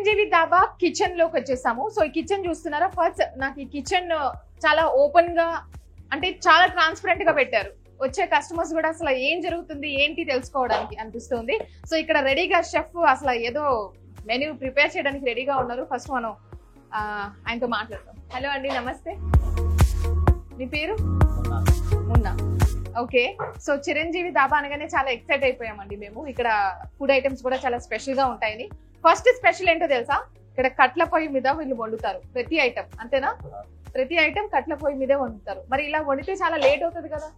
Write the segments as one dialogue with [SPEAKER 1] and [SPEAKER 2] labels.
[SPEAKER 1] Chiranjeevi dhaba kitchen లోకి వచ్చేసాము. So ఈ కిచెన్ చూస్తున్నారా, ఫస్ట్ నాకు ఈ కిచెన్ చాలా ఓపెన్ గా అంటే చాలా ట్రాన్స్పరెంట్ గా పెట్టారు. వచ్చే కస్టమర్స్ కూడా అసలు ఏం జరుగుతుంది ఏంటి తెలుసుకోవడానికి అనిపిస్తుంది. సో ఇక్కడ రెడీగా షెఫ్ అసలు ఏదో మెనూ ప్రిపేర్ చేయడానికి రెడీగా ఉన్నారు. ఫస్ట్ మనం ఆయనతో మాట్లాడతాం. హలో అండి, నమస్తే. మీ పేరు? మున్నా. ఓకే. సో చిరంజీవి దాబా అనగానే చాలా ఎక్సైట్ అయిపోయామండి మేము. ఇక్కడ ఫుడ్ ఐటమ్స్ కూడా చాలా స్పెషల్ గా ఉంటాయని. ఫస్ట్ స్పెషల్ ఏంటో తెలుసా? ఇక్కడ కట్ల పొయ్యి మీద వీళ్ళు వండుతారు ప్రతి ఐటమ్. అంతేనా? ప్రతి ఐటమ్ కట్ల పొయ్యి మీదే వండుతారు. మరి ఇలా వండితే చాలా లేట్ అవుతుంది కదా,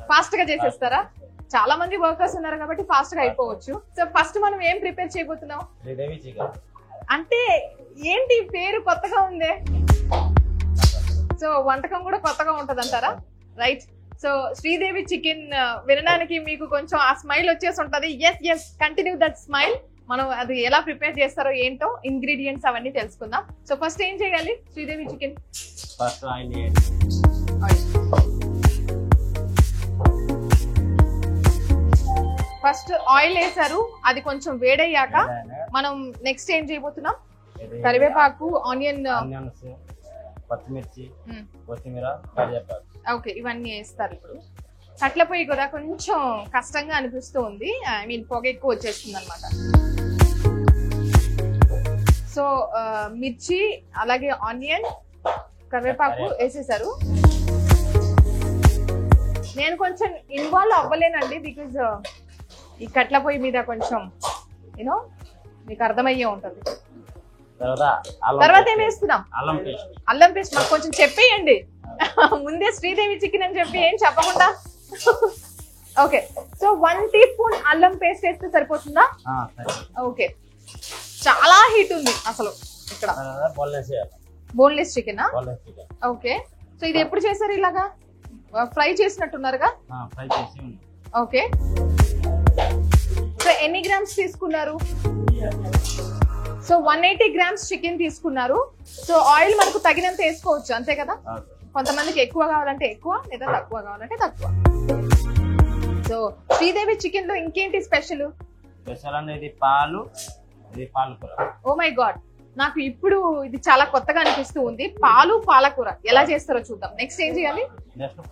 [SPEAKER 1] ఫాస్ట్ గా చేసేస్తారా? చాలా మంది వర్కర్స్ ఉన్నారు కాబట్టి ఫాస్ట్ గా అయిపోవచ్చు. సో ఫస్ట్ మనం ఏం ప్రిపేర్ చేయబోతున్నాం అంటే ఏంటి పేరు కొత్తగా ఉందే, సో వంటకం కూడా కొత్తగా ఉంటది అంటారా? రైట్. సో శ్రీదేవి చికెన్ వినడానికి మీకు కొంచెం ఆ స్మైల్ వచ్చేసి ఉంటది. Yes continue that smile. మనం అది ఎలా ప్రిపేర్ చేస్తారో ఏంటో ఇంగ్రీడియంట్స్ అవన్నీ తెలుసుకుందాం. సో ఫస్ట్ ఏం చేయాలి? శ్రీదేవి చికెన్ ఫస్ట్ ఆయిల్ వేసారు, అది కొంచెం వేడయ్యాక మనం నెక్స్ట్ ఏం చేయబోతున్నాం? కరివేపాకు, ఆనియన్,
[SPEAKER 2] పచ్చిమిర్చి, కొత్తిమీర,
[SPEAKER 1] ఓకే, ఇవన్నీ వేస్తారు. ఇప్పుడు కట్ల పొయ్యి కూడా కొంచెం కష్టంగా అనిపిస్తూ ఉంది. ఐ మీన్ పొగ ఎక్కువ వచ్చేస్తుంది అనమాట. సో మిర్చి అలాగే ఆనియన్, కరివేపాకు వేసేసారు. నేను కొంచెం ఇన్వాల్వ్ అవ్వలేనండి, బికాజ్ ఈ కట్ల పొయ్యి మీద కొంచెం యూనో మీకు అర్థమయ్యే ఉంటుంది. తర్వాత ఏం వేస్తున్నాం? అల్లం పేస్ట్. మాకు కొంచెం చెప్పేయండి ముందే. శ్రీదేవి చికెన్ అని చెప్పి ఏం చెప్పకుండా. ఓకే. సో 1 టీ స్పూన్ అల్లం పేస్ట్ వేస్తే సరిపోతుందా? ఓకే. చాలా హీట్ ఉంది అసలు ఇక్కడ. Boneless chicken. ఓకే. సో ఇది ఎప్పుడు చేశారు? ఇలాగా ఫ్రై చేసినట్టున్నారుగా. ఓకే. సో ఎన్ని గ్రామ్స్ తీసుకున్నారు? సో 180 గ్రామ్స్ చికెన్ తీసుకున్నారు. సో ఆయిల్ మనకు తగినంత వేసుకోవచ్చు, అంతే కదా? కొంతమందికి ఎక్కువ కావాలంటే ఎక్కువ, లేదా తక్కువ కావాలంటే తక్కువ. సో శ్రీదేవి చికెన్ లో ఇంకేంటి స్పెషల్?
[SPEAKER 2] పాలు, పాలకూర.
[SPEAKER 1] ఓ మై గాడ్, నాకు ఇప్పుడు ఇది చాలా కొత్తగా అనిపిస్తూ ఉంది. పాలు, పాలకూర ఎలా చేస్తారో చూద్దాం. నెక్స్ట్ ఏం చేయాలి?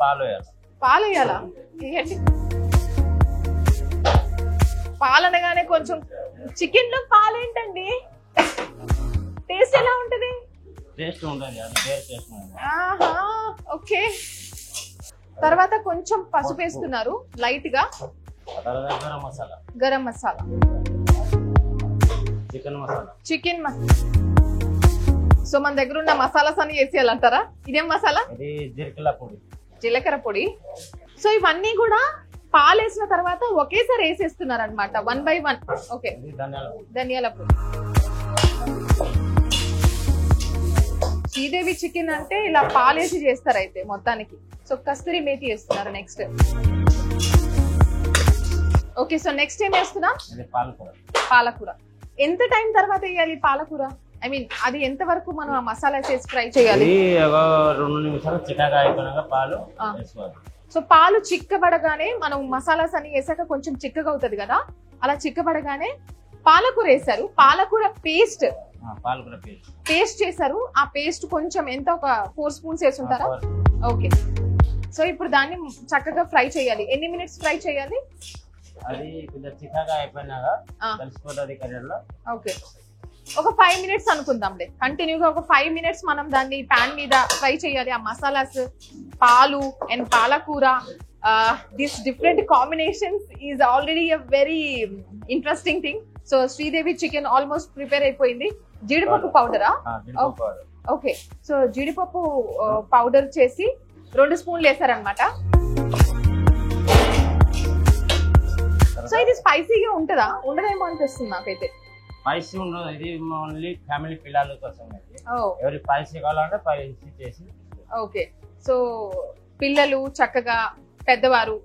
[SPEAKER 1] పాలు వేయాలా? పాలు అనగానే కొంచెం చికెన్ లో పాలు ఏంటండి, టేస్ట్ ఎలా ఉంటది? ఓకే. తర్వాత కొంచెం పసుపు వేస్తున్నారు లైట్ గా. గరం మసాలా, చికెన్ మసాలా. సో మన దగ్గర ఉన్న మసాలాస్ అన్ని వేసేయాలంటారా? ఇదేం మసాలా? జీలకర్ర పొడి. సో ఇవన్నీ కూడా పాలు వేసిన తర్వాత ఒకేసారి వేసేస్తున్నారు అనమాట, 1 by 1. ఓకే. ధనియాల పొడి. శ్రీదేవి చికెన్ అంటే ఇలా పాలేసి చేస్తారు అయితే మొత్తానికి. సో కస్తూరి మేతి వేస్తున్నారు నెక్స్ట్. ఓకే. సో నెక్స్ట్ ఏం వేస్తున్నాం? పాలకూర. ఎంత టైం తర్వాత వేయాలి పాలకూర? ఐ మీన్ అది ఎంత వరకు మనం ఆ మసాలా చేసి ఫ్రై చేయాలి?
[SPEAKER 2] 2 నిమిషాలు చిక్కగా అయిపోయినాక పాలు వేసుకోవాలి.
[SPEAKER 1] సో పాలు చిక్కబడగానే మనం మసాలాస్ అన్ని వేసాక కొంచెం చిక్కగా అవుతుంది కదా, అలా చిక్కబడగానే పాలకూర వేసారు. పాలకూర పేస్ట్ చేశారు. ఆ పేస్ట్ కొంచెం ఎంత, ఒక 4 స్పూన్స్ వేసుంటారా? ఓకే. సో ఇప్పుడు దాన్ని చక్కగా ఫ్రై చేయాలి. ఎన్ని మినిట్స్ ఫ్రై చేయాలి?
[SPEAKER 2] అది కొంచెం చిక్కగా అయిపోయినాక కలిసిపోతుంది కర్రీలో.
[SPEAKER 1] ఓకే. ఒక 5 మినిట్స్ అనుకుందాంలే. కంటిన్యూగా ఒక 5 మినిట్స్ మనం దాన్ని ప్యాన్ మీద ఫ్రై చేయాలి. ఆ మసాలాస్, పాలు అండ్ పాలకూర, this different combinations is already a very interesting thing. So Sridevi chicken almost prepare అయిపోయింది. జీడిపప్పు పౌడరా? ఓకే. సో జీడిపప్పు పౌడర్ చేసి 2 స్పూన్లు వేసారనమాట. సో ఇది స్పైసీగా ఉంటుందా? ఉండదేమో అనిపిస్తుంది నాకైతే.
[SPEAKER 2] స్పైసీ ఉండదు, ఇది ఓన్లీ ఫ్యామిలీ పిల్లల కోసం. ఎవరి స్పైసీ కావాలంటే స్పైసీ చేసి.
[SPEAKER 1] ఓకే. సో పిల్లలు చక్కగా, పెద్దవారు,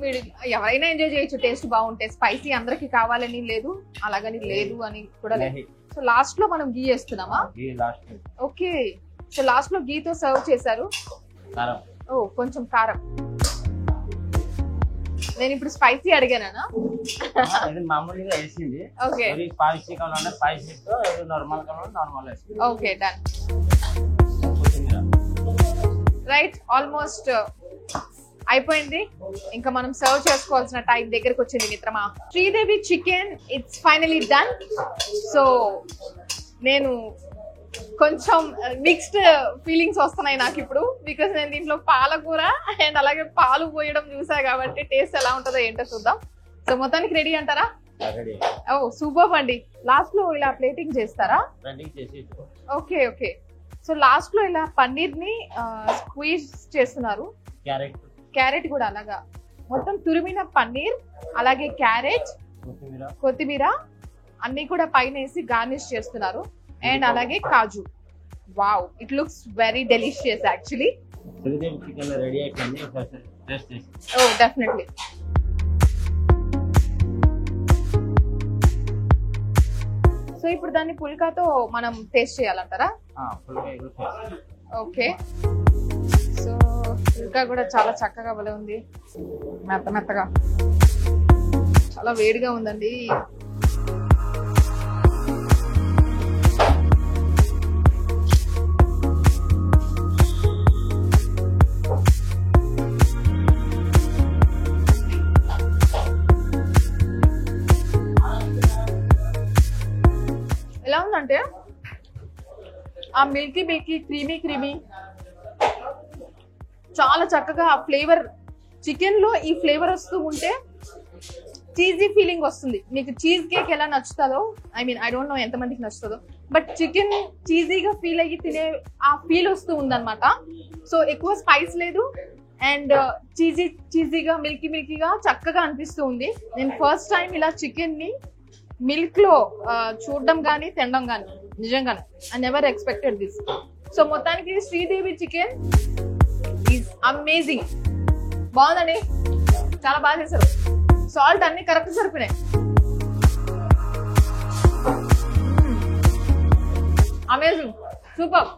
[SPEAKER 1] మీరు ఎవరైనా ఎంజాయ్ చేయొచ్చు టేస్ట్ బాగుంటే. స్పైసీ అందరికి కావాలని లేదు, అలాగని లేదు అని కూడా లేదు. సో లాస్ట్ లో మనం గీ వేస్తున్నామా? ఓకే. సో లాస్ట్ లో గీతో సర్వ్ చేశారు. ఓ కొంచెం కారం. నేను ఇప్పుడు స్పైసీ అడిగానా?
[SPEAKER 2] ఇది మామూలుగా వేసింది.
[SPEAKER 1] ఓకే
[SPEAKER 2] స్పైసీ కావాలంటే స్పైసీ, నార్మల్ కావాలంటే నార్మల్ వేసింది.
[SPEAKER 1] Okay done.
[SPEAKER 2] కొత్తిమీర.
[SPEAKER 1] రైట్, ఆల్మోస్ట్ అయిపోయింది. ఇంకా మనం సర్వ్ చేసుకోవాల్సిన టైం దగ్గరకు వచ్చింది మిత్రమా. Sridevi chicken it's finally done. So నేను కొంచెం మిక్స్డ్ ఫీలింగ్స్ వస్తున్నాయి నాకు ఇప్పుడు, బికాస్ నేను దీంట్లో పాలకూర అండ్ అలాగే పాలు పోయడం చూసా కాబట్టి టేస్ట్ ఎలా ఉంటుందో ఏంటో చూద్దాం. సో మొత్తానికి రెడీ అంటారా? ఓ సూపర్ అండి. లాస్ట్ లో ఇలా ప్లేటింగ్ చేస్తారా? Okay okay. సో లాస్ట్ లో ఇలా పన్నీర్ ని స్క్వీజ్ చేస్తున్నారు. క్యారెట్ కూడా అలాగా మొత్తం తురిమిన పన్నీర్, అలాగే క్యారెట్, కొత్తిమీర అన్ని కూడా పైన వేసి గార్నిష్ చేస్తున్నారు. అండ్ అలాగే కాజు. Wow, it looks very delicious actually. Oh definitely. So ఇప్పుడు దాన్ని పుల్కాతో మనం టేస్ట్ చేయాలంటారా? ఓకే. సో పుల్కా కూడా చాలా చక్కగా భలే ఉంది, మెత్త మెత్తగా, చాలా వేడిగా ఉందండి. ఎలా ఉందంటే ఆ మిల్కీ మిల్కీ క్రీమీ క్రీమీ చాలా చక్కగా ఆ ఫ్లేవర్, చికెన్ లో ఈ ఫ్లేవర్ వస్తూ ఉంటే చీజీ ఫీలింగ్ వస్తుంది. మీకు చీజ్ కేక్ ఎలా నచ్చుతుందో, I mean I don't know ఎంతమందికి నచ్చుతుందో, బట్ చికెన్ చీజీగా ఫీల్ అయ్యి తినే ఆ ఫీల్ వస్తూ ఉందన్నమాట. సో ఎక్కువ స్పైస్ లేదు అండ్ చీజీగా మిల్కీ మిల్కీగా చక్కగా అనిపిస్తూ ఉంది. నేను ఫస్ట్ టైం ఇలా చికెన్ ని మిల్క్ లో చూడడం కానీ తినడం కానీ, నిజంగానే I never expected this. So మొత్తానికి శ్రీదేవి చికెన్ ఈజ్ అమేజింగ్. బాగుందండి, చాలా బాగా చేశారు. సాల్ట్ అన్ని కరెక్ట్ సరిపోయినాయి. Amazing, super.